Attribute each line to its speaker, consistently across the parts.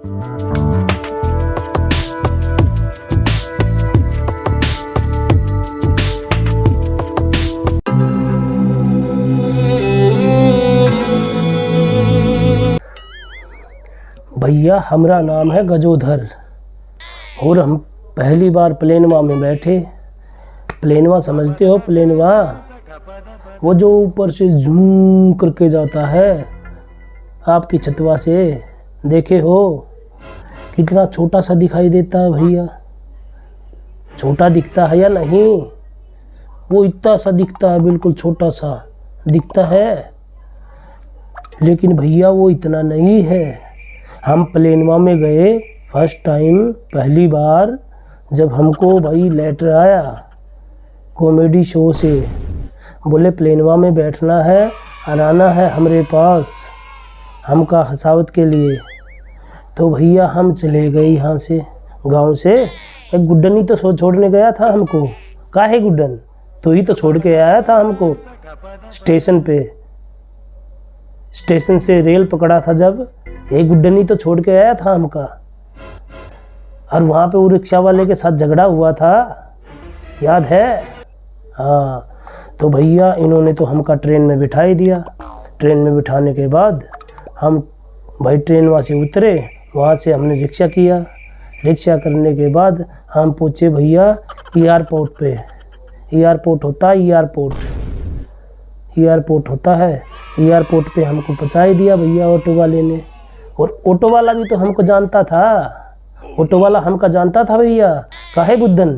Speaker 1: भैया हमारा नाम है गजोधर और हम पहली बार प्लेनवा में बैठे। प्लेनवा समझते हो? प्लेनवा वो जो ऊपर से झूम करके जाता है आपकी छतवा से, देखे हो? कितना छोटा सा दिखाई देता है भैया। छोटा दिखता है या नहीं? वो इतना सा दिखता है, बिल्कुल छोटा सा दिखता है, लेकिन भैया वो इतना नहीं है। हम प्लेनवा में गए फर्स्ट टाइम, पहली बार जब हमको भाई लेटर आया कॉमेडी शो से, बोले प्लेनवा में बैठना है और आना है हमारे पास हमका हसावत के लिए। तो भैया हम चले गए यहाँ से, गांव से। एक गुड्डन ही तो छोड़ने गया था हमको। काहे गुड्डन? तो ही तो छोड़ के आया था हमको स्टेशन पे। स्टेशन से रेल पकड़ा था जब, एक गुड्डन ही तो छोड़ के आया था हमका। और वहाँ पे वो रिक्शा वाले के साथ झगड़ा हुआ था, याद है? हाँ। तो भैया इन्होंने तो हमका ट्रेन में बिठा ही दिया। ट्रेन में बिठाने के बाद हम भाई ट्रेन वहाँ से उतरे, वहाँ से हमने रिक्शा किया। रिक्शा करने के बाद हम पहुँचे भैया एयरपोर्ट पे। एयरपोर्ट होता है, एयरपोर्ट होता है। एयरपोर्ट पे हमको पहुँचा ही दिया भैया ऑटो वाले ने। और ऑटो वाला भी तो हमको जानता था, ऑटो वाला हमका जानता था भैया। काहे बुद्धन?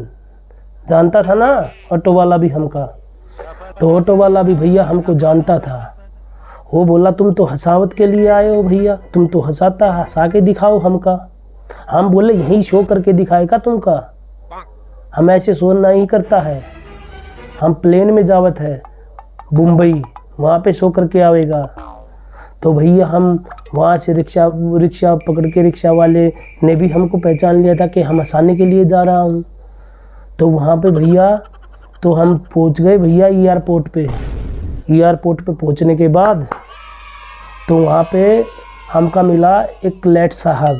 Speaker 1: जानता था ना ऑटो वाला भी हमका। तो ऑटो वाला भी भैया हमको जानता था। वो बोला तुम तो हसावत के लिए आए हो भैया, तुम तो हंसा के दिखाओ हमका। हम बोले यही शो करके दिखाएगा तुमका, हम ऐसे शो नहीं करता है। हम प्लेन में जावत है मुंबई, वहाँ पे शो करके आवेगा। तो भैया हम वहाँ से रिक्शा पकड़ के, रिक्शा वाले ने भी हमको पहचान लिया था कि हम हंसाने के लिए जा रहा हूँ। तो वहाँ पे भैया तो हम पहुँच गए भैया एयरपोर्ट पे। एयरपोर्ट पे पहुँचने के बाद तो वहाँ पे हमका मिला एक लेट साहब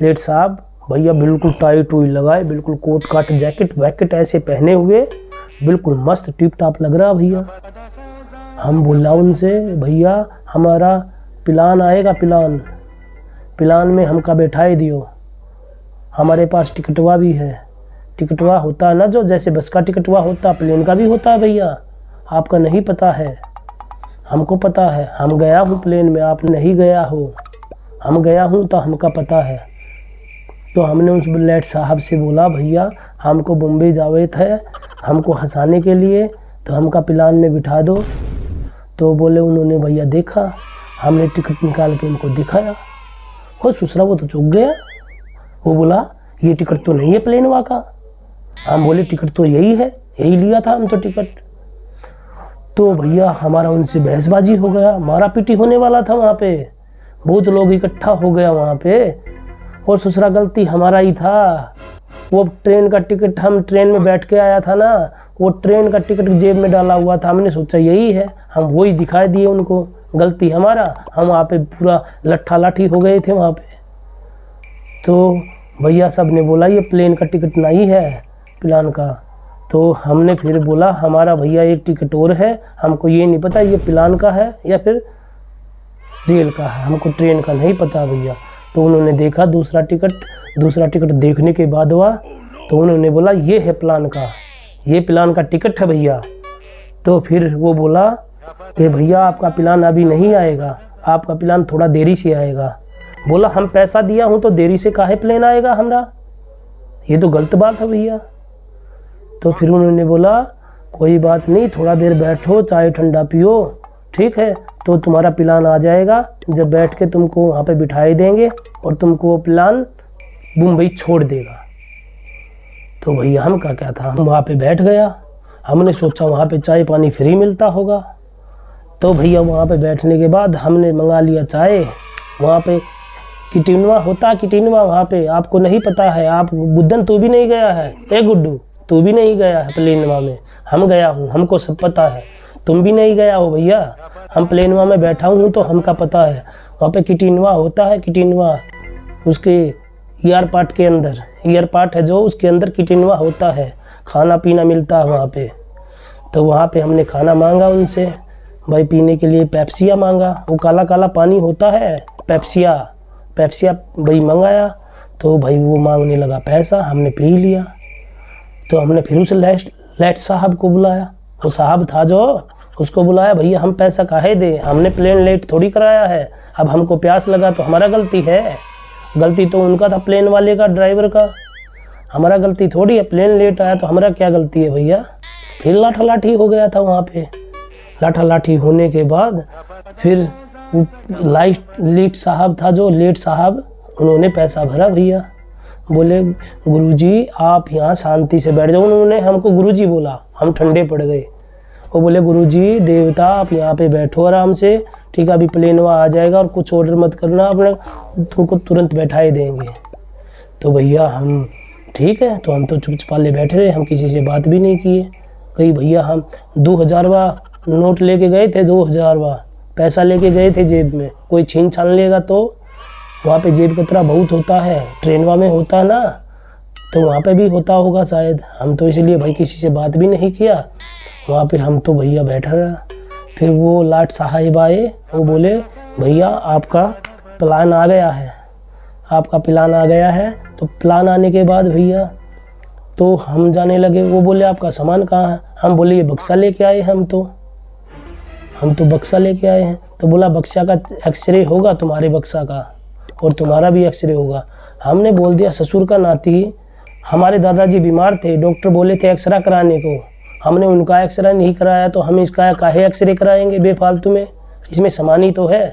Speaker 1: भैया, बिल्कुल टाई टूई लगाए, बिल्कुल कोट काट जैकेट वैकेट ऐसे पहने हुए, बिल्कुल मस्त टिप टाप लग रहा भैया। हम बोला उनसे भैया हमारा प्लान आएगा, प्लान में हमका बैठाए दियो, हमारे पास टिकटवा भी है। टिकटवा होता है ना, जो जैसे बस का टिकटवा होता, प्लेन का भी होता है भैया। आपका नहीं पता है, हमको पता है। हम गया हूँ प्लेन में, आप नहीं गया हो। हम गया हूँ तो हमका पता है। तो हमने उस लेट साहब से बोला भैया हमको मुंबई जावे थे, हमको हंसाने के लिए, तो हमका प्लान में बिठा दो। तो बोले उन्होंने भैया देखा, हमने टिकट निकाल के उनको दिखाया। वो दूसरा वो तो चुप गया। वो बोला ये टिकट तो नहीं है प्लेनवा का। हम बोले टिकट तो यही है, यही लिया था हम तो टिकट। तो भैया हमारा उनसे बहसबाजी हो गया, मारा पीटी होने वाला था वहाँ पे। बहुत लोग इकट्ठा हो गया वहाँ पे। और दूसरा गलती हमारा ही था। वो ट्रेन का टिकट, हम ट्रेन में बैठ के आया था ना, वो ट्रेन का टिकट जेब में डाला हुआ था। हमने सोचा यही है, हम वही दिखाई दिए उनको। गलती हमारा, हम वहाँ पे पूरा लट्ठा लाठी हो गए थे वहाँ पे। तो भैया सब ने बोला ये प्लेन का टिकट नहीं है, प्लान का। तो हमने फिर बोला हमारा भैया एक टिकट और है, हमको ये नहीं पता ये प्लान का है या फिर रेल का है, हमको ट्रेन का नहीं पता भैया। तो उन्होंने देखा दूसरा टिकट देखने के बाद हुआ तो उन्होंने बोला ये है प्लान का, ये प्लान का टिकट है भैया। तो फिर वो बोला कि भैया आपका प्लान अभी नहीं आएगा, आपका प्लान थोड़ा देरी से आएगा। बोला हम पैसा दिया हूँ तो देरी से काहे प्लेन आएगा हमरा, ये तो गलत बात है भैया। तो फिर उन्होंने बोला कोई बात नहीं, थोड़ा देर बैठो, चाय ठंडा पियो, ठीक है, तो तुम्हारा प्लान आ जाएगा। जब बैठ के तुमको वहाँ पे बिठाई देंगे और तुमको वो प्लान मुंबई छोड़ देगा। तो भैया हम का क्या था, हम वहाँ पे बैठ गया। हमने सोचा वहाँ पे चाय पानी फ्री मिलता होगा। तो भैया वहाँ पे बैठने के बाद हमने मंगा लिया चाय। वहाँ पे किटिनवा होता है, किटिनवा वहाँ पे, आपको नहीं पता है। आप बुद्धन तू भी नहीं गया है, ए गुड्डू तू भी नहीं गया है प्लेनवा में। हम गया हूँ, हमको सब पता है। तुम भी नहीं गया हो भैया, हम प्लेनवा में बैठा हूँ तो हमका पता है। वहाँ पे किटिनवा होता है, किटिनवा उसके ईयर पार्ट के अंदर, ईयर पार्ट है जो उसके अंदर किटिनवा होता है, खाना पीना मिलता है वहाँ पे। तो वहाँ पे हमने खाना मांगा उनसे भाई, पीने के लिए पेप्सिया मांगा, वो काला काला पानी होता है पेप्सिया भाई मंगाया। तो भाई वो मांगने लगा पैसा, हमने पी लिया। तो हमने फिर उस लेट साहब को बुलाया, वो साहब था जो, उसको बुलाया, भैया हम पैसा काहे दे, हमने प्लेन लेट थोड़ी कराया है, अब हमको प्यास लगा तो हमारा गलती है, गलती तो उनका था प्लेन वाले का, ड्राइवर का, हमारा गलती थोड़ी है, प्लेन लेट आया तो हमारा क्या गलती है भैया। फिर लाठी हो गया था वहाँ पे। लाठी होने के बाद फिर लेट साहब था जो, लेट साहब, उन्होंने पैसा भरा भैया। बोले गुरुजी आप यहाँ शांति से बैठ जाओ, उन्होंने हमको गुरुजी बोला, हम ठंडे पड़ गए। वो बोले गुरुजी देवता आप यहाँ पे बैठो आराम से, ठीक है, अभी प्लेनवा आ जाएगा और कुछ ऑर्डर मत करना, अपने तुमको तुरंत बैठाए देंगे। तो भैया हम ठीक है, तो हम तो चुपचाप बैठे रहे, हम किसी से बात भी नहीं किए। कहीं भैया हम 2000वां नोट लेके गए थे, 2000वां पैसा लेके गए थे जेब में, कोई छीन छान लेगा तो वहाँ पे जेब कतरा बहुत होता है, ट्रेनवा में होता है ना, तो वहाँ पे भी होता होगा शायद। हम तो इसलिए भाई किसी से बात भी नहीं किया, वहाँ पे हम तो भैया बैठा रहा। फिर वो लाट साहिब आए, वो बोले भैया आपका प्लान आ गया है, आपका प्लान आ गया है। तो प्लान आने के बाद भैया तो हम जाने लगे। वो बोले आपका सामान कहाँ है, हम बोले ये बक्सा लेके आए, हम तो बक्सा लेके आए हैं। तो बोला बक्सा का एक्सरे होगा, तुम्हारे बक्सा का और तुम्हारा भी एक्सरे होगा। हमने बोल दिया ससुर का नाती, हमारे दादाजी बीमार थे, डॉक्टर बोले थे एक्सरा कराने को, हमने उनका एक्सरा नहीं कराया तो हम इसका काहे एक्सरे कराएंगे बेफालतू में, इसमें सामान ही तो है।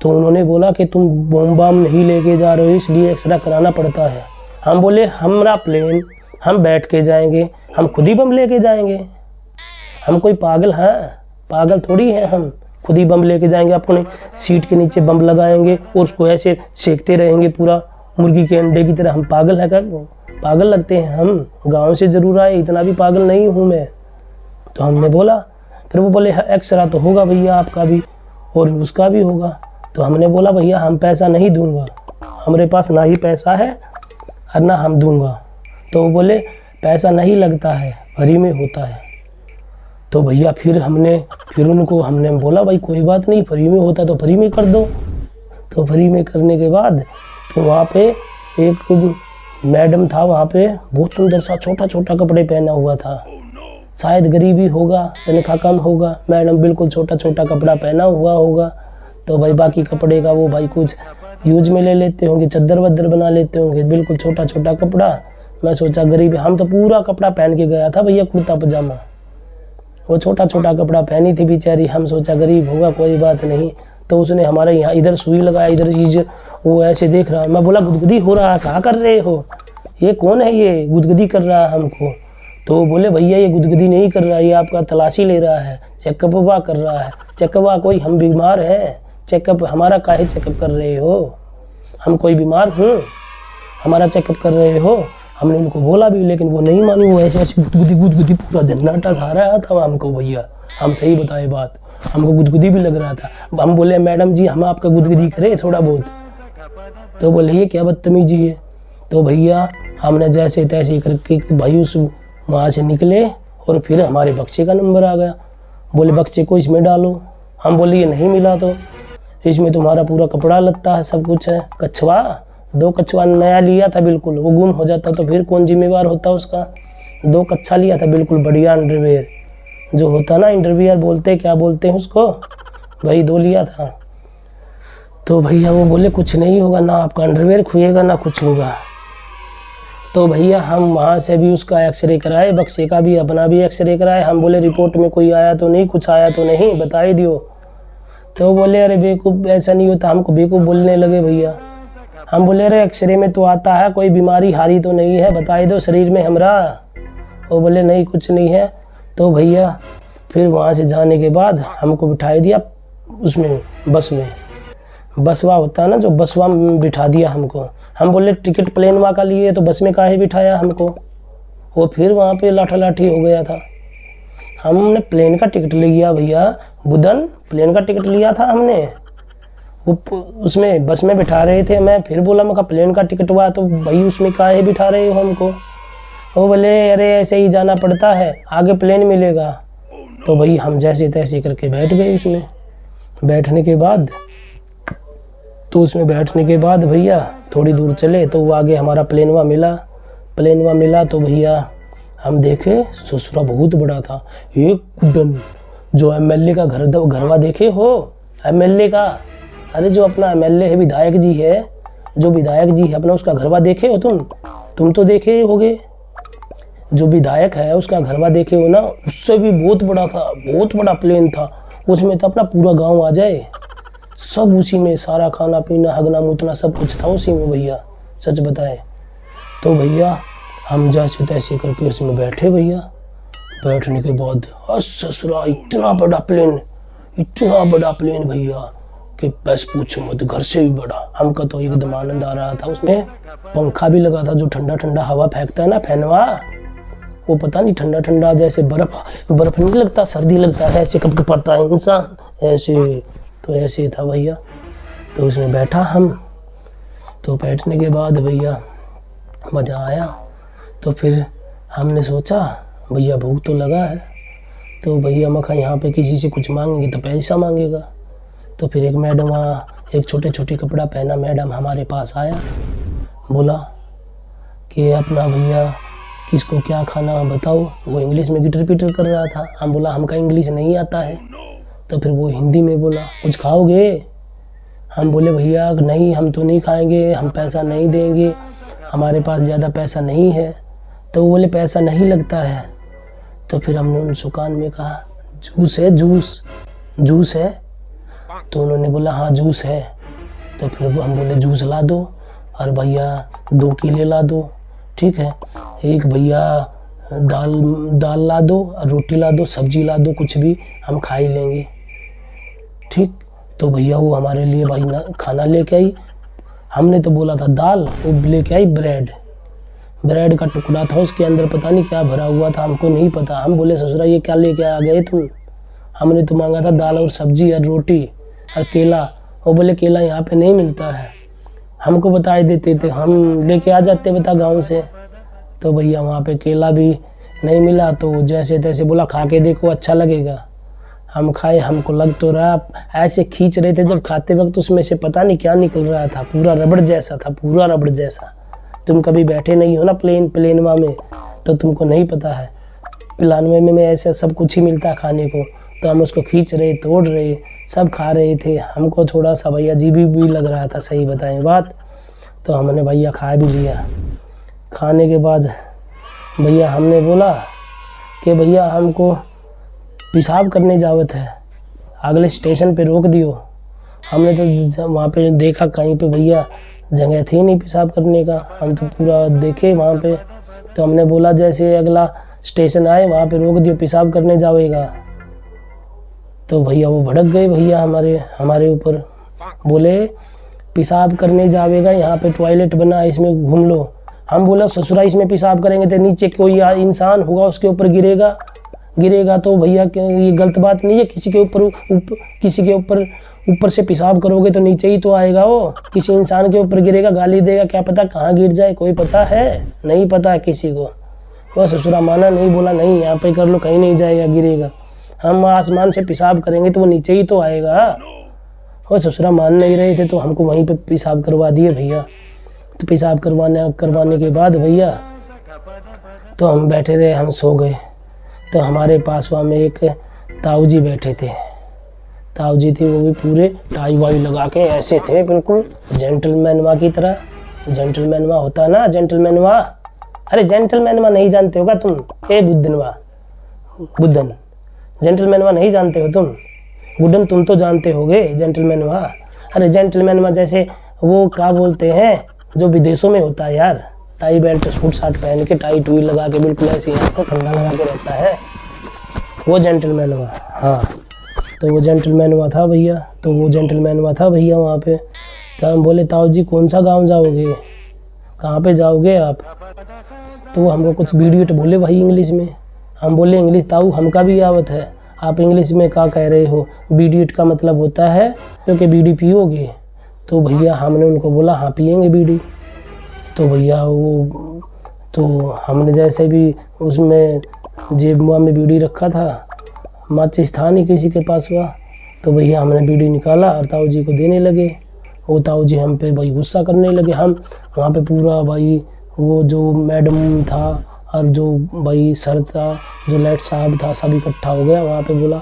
Speaker 1: तो उन्होंने बोला कि तुम बम नहीं लेके जा रहे हो इसलिए एक्सरा कराना पड़ता है। हम बोले हमारा प्लेन, हम बैठ के जाएंगे, हम खुद ही बम लेके जाएंगे, हम कोई पागल हैं, पागल थोड़ी हैं, हम खुद ही बम लेके जाएंगे, अपने सीट के नीचे बम लगाएंगे और उसको ऐसे सेकते रहेंगे पूरा मुर्गी के अंडे की तरह। हम पागल हैं क्या, पागल लगते हैं हम, गांव से ज़रूर आए, इतना भी पागल नहीं हूँ मैं। तो हमने बोला, फिर वो बोले एक्सरा तो होगा भैया आपका भी और उसका भी होगा। तो हमने बोला भैया हम पैसा नहीं दूंगा, हमारे पास ना ही पैसा है और ना हम दूंगा। तो वो बोले पैसा नहीं लगता है, फ्री में होता है। तो भैया फिर उनको हमने बोला भाई कोई बात नहीं, फ्री में होता तो फ्री में कर दो। तो फ्री में करने के बाद तो वहाँ पे एक मैडम था, वहाँ पे बहुत सुंदर सा छोटा छोटा कपड़े पहना हुआ था, शायद गरीबी होगा, तनख्वाह कम होगा, मैडम बिल्कुल छोटा छोटा कपड़ा पहना हुआ होगा। तो भाई बाकी कपड़े का वो भाई कुछ यूज में ले लेते होंगे, चद्दर वद्दर बना लेते होंगे, बिल्कुल छोटा छोटा कपड़ा। मैं सोचा गरीब, हम तो पूरा कपड़ा पहन के गया था भैया, कुर्ता पजामा, वो छोटा छोटा कपड़ा पहनी थी बेचारी। हम सोचा गरीब होगा कोई बात नहीं। तो उसने हमारे यहाँ इधर सुई लगाया, इधर चीज़, वो ऐसे देख रहा। मैं बोला गुदगुदी हो रहा है, कहाँ कर रहे हो, ये कौन है, ये गुदगुदी कर रहा है हमको। तो बोले भैया ये गुदगुदी नहीं कर रहा है, ये आपका तलाशी ले रहा है, चेकअप वा कर रहा है। चेकअप कोई, हम बीमार हैं, चेकअप हमारा काहे चेकअप कर रहे हो, हम कोई बीमार हूँ, हमारा चेकअप कर रहे हो। हमने उनको बोला भी लेकिन वो नहीं मानी, वो ऐसे ऐसे गुदगुदी पूरा झन्नाटा सा रहा था हमको भैया, हम सही बताए बात, हमको गुदगुदी भी लग रहा था। हम बोले मैडम जी हम आपका गुदगुदी करें थोड़ा बहुत। तो बोले ये क्या बदतमीजी है। तो भैया हमने जैसे तैसे करके भाई उस वहाँ से निकले और फिर हमारे बक्से का नंबर आ गया। बोले बक्से को इसमें डालो। हम बोले ये नहीं मिला, तो इसमें तुम्हारा पूरा कपड़ा लगता है, सब कुछ है। कछुआ, 2 कछुआ नया लिया था, बिल्कुल वो गुम हो जाता तो फिर कौन जिम्मेवार होता उसका। 2 कच्छा लिया था, बिल्कुल बढ़िया अंडरवेयर जो होता ना, अंडरवेयर बोलते क्या बोलते हैं उसको, वही 2 लिया था। तो भैया वो बोले कुछ नहीं होगा, ना आपका अंडरवेयर खुएगा ना कुछ होगा। तो भैया हम वहाँ से भी उसका एक्सरे कराए, बक्से का भी, अपना भी एक्सरे कराए। हम बोले रिपोर्ट में कोई आया तो नहीं, कुछ आया तो नहीं, बताई दियो। तो बोले अरे बेवकूफ़, ऐसा नहीं होता, हमको बेवकूफ़ बोलने लगे भैया। हम बोले अरे एक्सरे में तो आता है, कोई बीमारी हारी तो नहीं है, बताई दो शरीर में हमरा। वो बोले नहीं कुछ नहीं है। तो भैया फिर वहाँ से जाने के बाद हमको बिठाई दिया उसमें, बस में, बसवा होता है ना जो, बसवा में बिठा दिया हमको। हम बोले टिकट प्लेनवा का लिए तो बस में काहे बिठाया हमको। वो फिर वहाँ पे लाठी हो गया था। हमने प्लेन का टिकट लिया भैया, बुधन प्लेन का टिकट लिया था हमने, उसमें बस में बिठा रहे थे। मैं फिर बोला, मैं कहा प्लेन का टिकट हुआ तो भाई उसमें काहे बिठा रहे हो हमको? वो बोले अरे ऐसे ही जाना पड़ता है, आगे प्लेन मिलेगा। तो भाई हम जैसे तैसे करके बैठ गए उसमें। बैठने के बाद भैया थोड़ी दूर चले तो वो आगे हमारा प्लेनवा मिला। तो भैया हम देखे ससुरा बहुत बड़ा था, एक कुडन। जो एमएलए का घरवा देखे हो, एमएलए का, अरे जो अपना एमएलए है, विधायक जी है, जो विधायक जी है अपना, उसका घरवा देखे हो तुम तो देखे होगे। जो विधायक है उसका घरवा देखे हो ना, उससे भी बहुत बड़ा था, बहुत बड़ा प्लेन था। उसमें तो अपना पूरा गांव आ जाए, सब उसी में, सारा खाना पीना हगना मुतना सब कुछ था उसी में भैया, सच बताए तो। भैया हम जैसे तैसे करके उसमें बैठे भैया। बैठने के बाद ससुरा इतना बड़ा प्लेन भैया कि बस पूछो मत, घर से भी बड़ा। हमका तो एकदम आनंद आ रहा था। उसमें पंखा भी लगा था, जो ठंडा ठंडा हवा फेंकता है ना फैनवा, वो पता नहीं ठंडा ठंडा जैसे बर्फ नहीं लगता, सर्दी लगता है, ऐसे कब कपाता है इंसान, ऐसे। तो ऐसे था भैया। तो उसमें बैठा हम, तो बैठने के बाद भैया मज़ा आया। तो फिर हमने सोचा भैया भूख तो लगा है, तो भैया मखा यहाँ पे किसी से कुछ मांगेंगे तो पैसा मांगेगा। तो फिर एक मैडम वहाँ, एक छोटे कपड़ा पहना मैडम हमारे पास आया, बोला कि अपना भैया किसको क्या खाना बताओ। वो इंग्लिश में गिटर पिटर कर रहा था। हम बोला हमका इंग्लिश नहीं आता है। तो फिर वो हिंदी में बोला कुछ खाओगे? हम बोले भैया नहीं, हम तो नहीं खाएंगे, हम पैसा नहीं देंगे, हमारे पास ज़्यादा पैसा नहीं है। तो वो बोले पैसा नहीं लगता है। तो फिर हमने उन दुकान में कहा जूस है? तो उन्होंने बोला हाँ जूस है। तो फिर हम बोले जूस ला दो, और भैया 2 केले ला दो, ठीक है, एक भैया दाल ला दो, रोटी ला दो, सब्जी ला दो, कुछ भी हम खा ही लेंगे, ठीक। तो भैया वो हमारे लिए भाई ना खाना लेके आई। हमने तो बोला था दाल, वो लेके आई ब्रेड का टुकड़ा था, उसके अंदर पता नहीं क्या भरा हुआ था, हमको नहीं पता। हम बोले ससुरा ये क्या लेके आ गए तुम? हमने तो मांगा था दाल और सब्जी और रोटी और केला। वो बोले केला यहाँ पे नहीं मिलता है, हमको बता देते थे, हम लेके आ जाते बता गाँव से। तो भैया वहाँ पे केला भी नहीं मिला। तो जैसे तैसे बोला खा के देखो अच्छा लगेगा। हम खाए, हमको लग तो रहा, ऐसे खींच रहे थे जब खाते वक्त उसमें से पता नहीं क्या निकल रहा था, पूरा रबड़ जैसा था, पूरा रबड़ जैसा। तुम कभी बैठे नहीं हो ना प्लेनवा में, तो तुमको नहीं पता है। प्लानवे में ऐसा सब कुछ ही मिलता है खाने को। तो हम उसको खींच रहे, तोड़ रहे, सब खा रहे थे। हमको थोड़ा सा भैया अजीब भी लग रहा था, सही बताएं बात। तो हमने भैया खा भी लिया। खाने के बाद भैया हमने बोला कि भैया हमको पेशाब करने जावत है, अगले स्टेशन पे रोक दियो। हमने तो वहाँ पे देखा कहीं पे भैया जगह थी नहीं पेशाब करने का, हम तो पूरा देखे वहाँ पे। तो हमने बोला जैसे अगला स्टेशन आए वहाँ पे रोक दियो, पेशाब करने जाएगा। तो भैया वो भड़क गए भैया हमारे ऊपर, बोले पेशाब करने जाएगा, यहाँ पे टॉयलेट बना है, इसमें घूम लो। हम बोला ससुरा इसमें पेशाब करेंगे तो नीचे कोई इंसान होगा उसके ऊपर गिरेगा तो भैया ये गलत बात नहीं है। किसी के ऊपर से पेशाब करोगे तो नीचे ही तो आएगा, वो किसी इंसान के ऊपर गिरेगा, गाली देगा, क्या पता कहाँ गिर जाए, कोई पता है? नहीं पता है किसी को। वो ससुरा माना नहीं, बोला नहीं यहाँ पे कर लो, कहीं नहीं जाएगा, गिरेगा। हम आसमान से पेशाब करेंगे तो वो नीचे ही तो आएगा। वो ससुरा मान नहीं रहे थे तो हमको वहीं पे पेशाब करवा दिए भैया। तो पेशाब करवाने के बाद भैया तो हम बैठे रहे, हम सो गए। तो हमारे पास वहाँ में एक ताऊ जी बैठे थे, ताऊ जी थे, वो भी पूरे टाई वाई लगा के ऐसे थे, बिल्कुल जेंटलमैनवा की तरह। जेंटलमैनवा होता ना, जेंटलमैनवा, अरे जेंटलमैनवा नहीं जानते होगा तुम? बुद्धन जेंटलमैनवा नहीं जानते हो तुम? बुद्धन तुम तो जानते होगे जेंटलमैनवा। अरे जेंटलमैनवा जैसे वो क्या बोलते हैं जो विदेशों में होता है यार, टाई बेल्ट सूट साट पहन के, टाई टूई लगा के, बिल्कुल ऐसे यहाँ को ठंडा लगा के रहता है, वो जेंटलमैनवा। हाँ, तो वो जेंटलमैनवा था भैया। तो वो जेंटलमैनवा था भैया वहाँ पे। तो हम बोले ताऊ जी कौन सा गांव जाओगे, कहाँ पे जाओगे आप? तो वो हमको कुछ बीडीएट बोले भाई इंग्लिश में। हम बोले इंग्लिश ताऊ हमका भी आवत है, आप इंग्लिश में क्या कह रहे हो? बीडीएट का मतलब होता है क्योंकि बीड़ी पियोगे। तो भैया हमने उनको बोला हाँ पियेंगे बीड़ी। तो भैया वो तो हमने जैसे भी उसमें जेब में बीड़ी रखा था, माचिस था नहीं किसी के पास हुआ, तो भैया हमने बीड़ी निकाला और ताऊ जी को देने लगे। वो ताऊ जी हम पे भाई गुस्सा करने लगे। हम वहाँ पे पूरा भाई वो जो मैडम था और जो भाई सर था, जो लेट साहब था, सब इकट्ठा हो गया वहाँ पे। बोला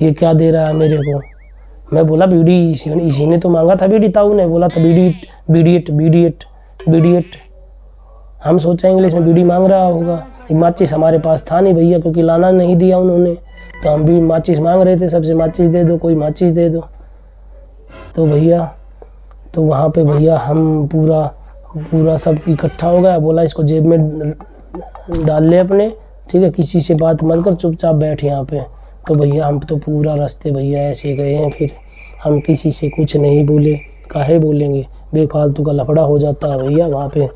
Speaker 1: ये क्या दे रहा है मेरे को? मैं बोला बीड़ी इसी ने तो मांगा था बीड़ी। ताऊ ने बोला था बीडीएट। हम सोचा इंग्लिश में बीड़ी मांग रहा होगा। माचिस हमारे पास था नहीं भैया, क्योंकि लाना नहीं दिया उन्होंने, तो हम भी माचिस मांग रहे थे सबसे, माचिस दे दो, कोई माचिस दे दो। तो भैया तो वहाँ पे भैया हम पूरा सब इकट्ठा हो गया। बोला इसको जेब में डाल ले अपने, ठीक है, किसी से बात मत कर, चुपचाप बैठ यहाँ पे। तो भैया हम तो पूरा रास्ते भैया ऐसे गए हैं, फिर हम किसी से कुछ नहीं बोले। काहे बोलेंगे, बेफालतू का लफड़ा हो जाता है भैया वहाँ पे,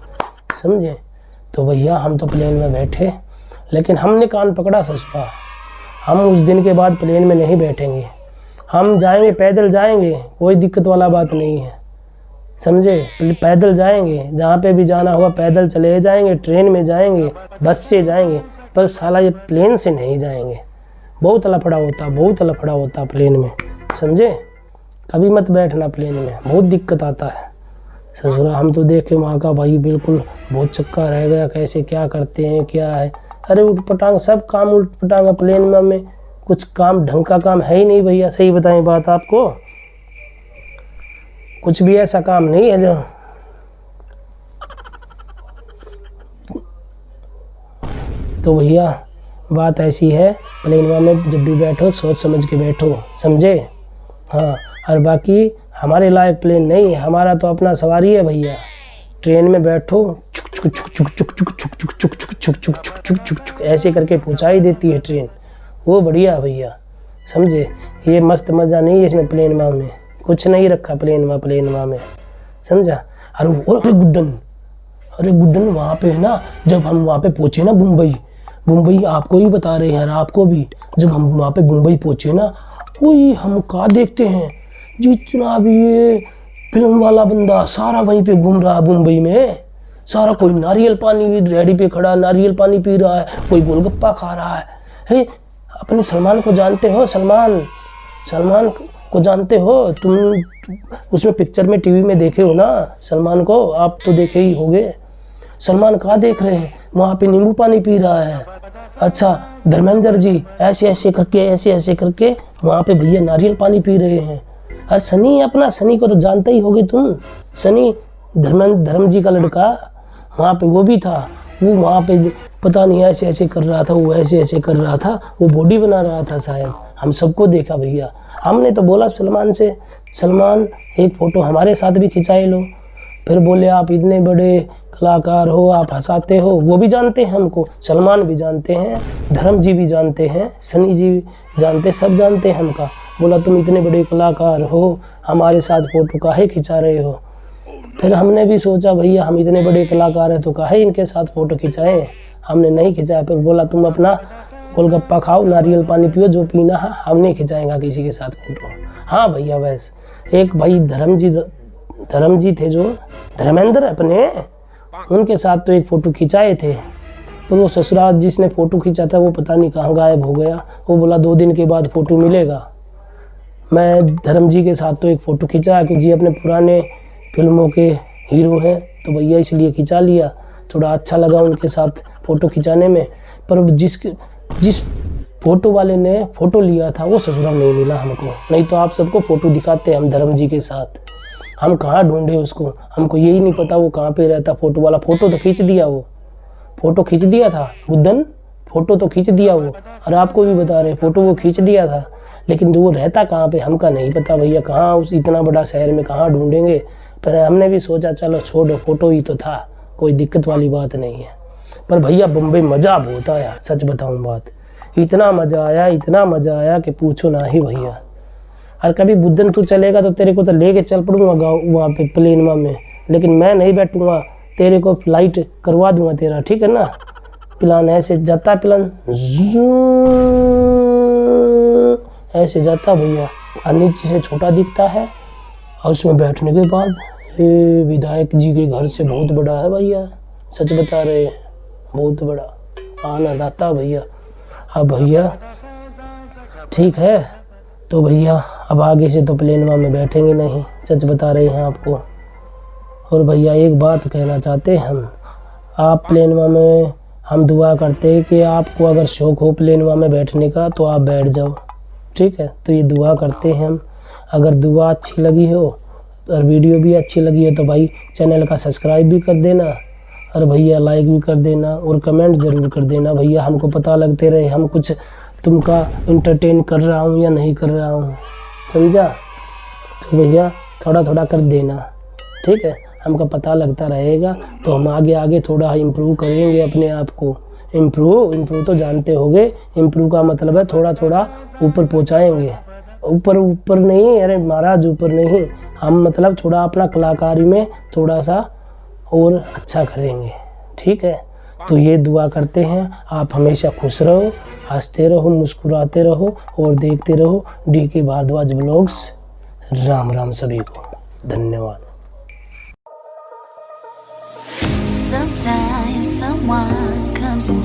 Speaker 1: समझे। तो भैया हम तो प्लेन में बैठे, लेकिन हमने कान पकड़ा ससुरा, हम उस दिन के बाद प्लेन में नहीं बैठेंगे, हम जाएंगे पैदल जाएंगे, कोई दिक्कत वाला बात नहीं है, समझे। पैदल जाएंगे, जहाँ पे भी जाना होगा पैदल चले जाएंगे, ट्रेन में जाएंगे, बस से जाएंगे, पर साला ये प्लेन से नहीं जाएंगे। बहुत लफड़ा होता प्लेन में, समझे। कभी मत बैठना प्लेन में, बहुत दिक्कत आता है ससुरा। हम तो देखे वहाँ का भाई बिल्कुल बहुत चक्का रह गया, कैसे क्या करते हैं क्या है। अरे उठ पटांग सब काम उठ पटांग प्लेन में, हमें कुछ काम ढंग का काम है ही नहीं भैया, सही बताएं बात आपको, कुछ भी ऐसा काम नहीं है जो। तो भैया बात ऐसी है, प्लेन में जब भी बैठो सोच समझ के बैठो, समझे। हाँ, और बाकी हमारे लायक प्लेन नहीं है, हमारा तो अपना सवारी है भैया। ट्रेन में बैठो चुक चुक चुक चुक चुक चुक चुक चुक चुक चुक चुक चुक चुक चुक चुक ऐसे करके पहुँचा ही देती है ट्रेन, वो बढ़िया भैया, समझे। ये मस्त मज़ा नहीं है इसमें, प्लेन में कुछ नहीं रखा प्लेन में, समझा। अरे गुड्डन वहाँ पे है ना, जब हम वहाँ पे पहुँचे ना मुंबई आपको ही बता रहे हैं यार, आपको भी, जब हम वहाँ पे मुंबई पहुँचे ना, वही हम क्या देखते हैं, जितना भी ये फिल्म वाला बंदा सारा वहीं पे घूम रहा है मुंबई में, सारा कोई नारियल पानी भी रेडी पे खड़ा, नारियल पानी पी रहा है, कोई गोलगप्पा खा रहा है। अपने सलमान को जानते हो, सलमान को जानते हो तुम, उसमें पिक्चर में टीवी में देखे हो ना सलमान को, आप तो देखे ही होगे। सलमान कहाँ देख रहे हैं, वहाँ पे नींबू पानी पी रहा है। अच्छा, धर्मेंद्र जी ऐसे ऐसे करके वहाँ पे भैया नारियल पानी पी रहे हैं। और सनी को तो जानते ही होगे तुम, सनी धर्म जी का लड़का, वहाँ पे वो भी था, वो वहाँ पे पता नहीं ऐसे ऐसे कर रहा था, वो ऐसे कर रहा था, वो बॉडी बना रहा था शायद, हम सबको देखा भैया। हमने तो बोला सलमान से, सलमान एक फ़ोटो हमारे साथ भी खिंचाए लो। फिर बोले आप इतने बड़े कलाकार हो, आप हंसाते हो, वो भी जानते हैं हमको, सलमान भी जानते हैं, धर्म जी भी जानते हैं, सनी जी भी जानते, सब जानते हैं हमका। बोला तुम इतने बड़े कलाकार हो, हमारे साथ फ़ोटो काहे खिंचा रहे हो। फिर हमने भी सोचा भैया हम इतने बड़े कलाकार हैं तो काहे इनके साथ फ़ोटो खिंचाएँ, हमने नहीं खिंचाया। फिर बोला तुम अपना गोलगप्पा खाओ, नारियल पानी पियो, जो पीना है, हम नहीं खिंचाएंगा किसी के साथ फ़ोटो। हाँ भैया, वैसे एक भाई धर्म जी थे जो धर्मेंद्र अपने, उनके साथ तो एक फ़ोटो खिंचाए थे, पर वो ससुराल जिसने फ़ोटो खींचा था वो पता नहीं कहाँ गायब हो गया। वो बोला 2 दिन के बाद फ़ोटो मिलेगा। मैं धर्म जी के साथ तो एक फ़ोटो खिंचाया, क्योंकि जी अपने पुराने फिल्मों के हीरो हैं, तो भैया इसलिए खिंचा लिया, थोड़ा अच्छा लगा उनके साथ फ़ोटो खिंचाने में। पर जिस फ़ोटो वाले ने फ़ोटो लिया था वो ससुराल नहीं मिला हमको, नहीं तो आप सबको फ़ोटो दिखाते हम धर्म जी के साथ। हम कहाँ ढूंढे उसको, हमको यही नहीं पता वो कहाँ पे रहता फ़ोटो वाला। फ़ोटो तो खींच दिया, वो फ़ोटो खींच दिया था बुद्धन, फ़ोटो तो खींच दिया वो, और आपको भी बता रहे फ़ोटो वो खींच दिया था, लेकिन वो रहता कहाँ पे हमका नहीं पता भैया, कहाँ उस इतना बड़ा शहर में कहाँ ढूंढेंगे। पर हमने भी सोचा चलो छोड़ो, फ़ोटो ही तो था, कोई दिक्कत वाली बात नहीं है। पर भैया बम्बई मज़ा बहुत आया, सच बताऊँ बात, इतना मज़ा आया कि पूछो ना ही भैया। और कभी बुद्धन तू चलेगा तो तेरे को तो लेके चल पड़ूंगा गाँव वहाँ पे प्लेन में, लेकिन मैं नहीं बैठूंगा, तेरे को फ्लाइट करवा दूंगा तेरा, ठीक है ना। प्लान ऐसे जाता, प्लान ऐसे जाता भैया, और नीचे से छोटा दिखता है और उसमें बैठने के बाद ये विधायक जी के घर से बहुत बड़ा है भैया, सच बता रहे हैं, बहुत बड़ा आनंद भैया। अब भैया ठीक है, तो भैया अब आगे से तो प्लेनवा में बैठेंगे नहीं, सच बता रहे हैं आपको। और भैया एक बात कहना चाहते हैं हम, आप प्लेनवा में, हम दुआ करते हैं कि आपको अगर शौक़ हो प्लेनवा में बैठने का तो आप बैठ जाओ, ठीक है। तो ये दुआ करते हैं हम। अगर दुआ अच्छी लगी हो और वीडियो भी अच्छी लगी हो तो भाई चैनल का सब्सक्राइब भी कर देना, और भैया लाइक भी कर देना और कमेंट ज़रूर कर देना भैया, हमको पता लगते रहे हम कुछ तुमका इंटरटेन कर रहा हूँ या नहीं कर रहा हूँ, समझा। तो भैया थोड़ा थोड़ा कर देना, ठीक है, हमको पता लगता रहेगा तो हम आगे आगे थोड़ा इम्प्रूव करेंगे अपने आप को। इम्प्रूव तो जानते होगे, इम्प्रूव का मतलब है थोड़ा थोड़ा ऊपर पहुँचाएँगे। ऊपर नहीं, अरे महाराज ऊपर नहीं, हम मतलब थोड़ा अपना कलाकारी में थोड़ा सा और अच्छा करेंगे, ठीक है। तो ये दुआ करते हैं आप हमेशा खुश रहो, हंसते रहो, मुस्कुराते रहो और देखते रहो DK भारद्वाज ब्लॉग्स। राम राम सभी को, धन्यवाद।
Speaker 2: Sometimes someone comes into